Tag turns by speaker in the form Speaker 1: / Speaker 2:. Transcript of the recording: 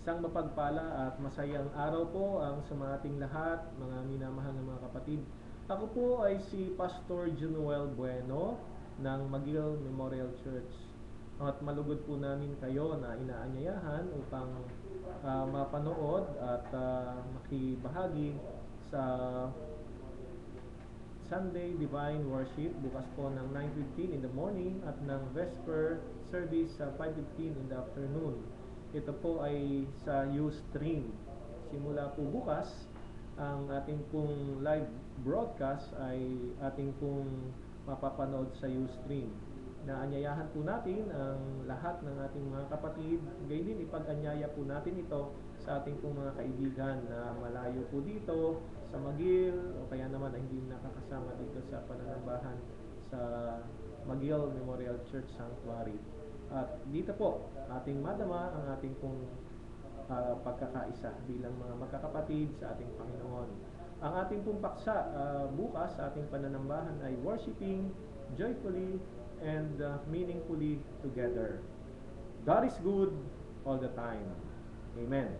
Speaker 1: Isang mapagpala at masayang araw po ang sa mga ating lahat, mga minamahal na mga kapatid. Ako po ay si Pastor Junuel Bueno ng McGill Memorial Church. At malugod po namin kayo na inaanyayahan upang mapanood at makibahagi sa Sunday Divine Worship bukas po ng 9:15 in the morning at ng Vesper service sa 5:15 in the afternoon. Ito po ay sa Ustream. Simula po bukas, ang ating pong live broadcast ay ating pong mapapanood sa Ustream. Naanyayahan po natin ang lahat ng ating mga kapatid, gayon din ipag-anyaya po natin ito sa ating pong mga kaibigan na malayo po dito sa McGill o kaya naman ay hindi nakakasama dito sa pananambahan sa McGill Memorial Church Sanctuary. At dito po, ating madama ang ating pong pagkakaisa bilang mga magkakapatid sa ating Panginoon. Ang ating pong paksa bukas sa ating pananambahan ay worshiping joyfully and meaningfully together. God is good all the time. Amen.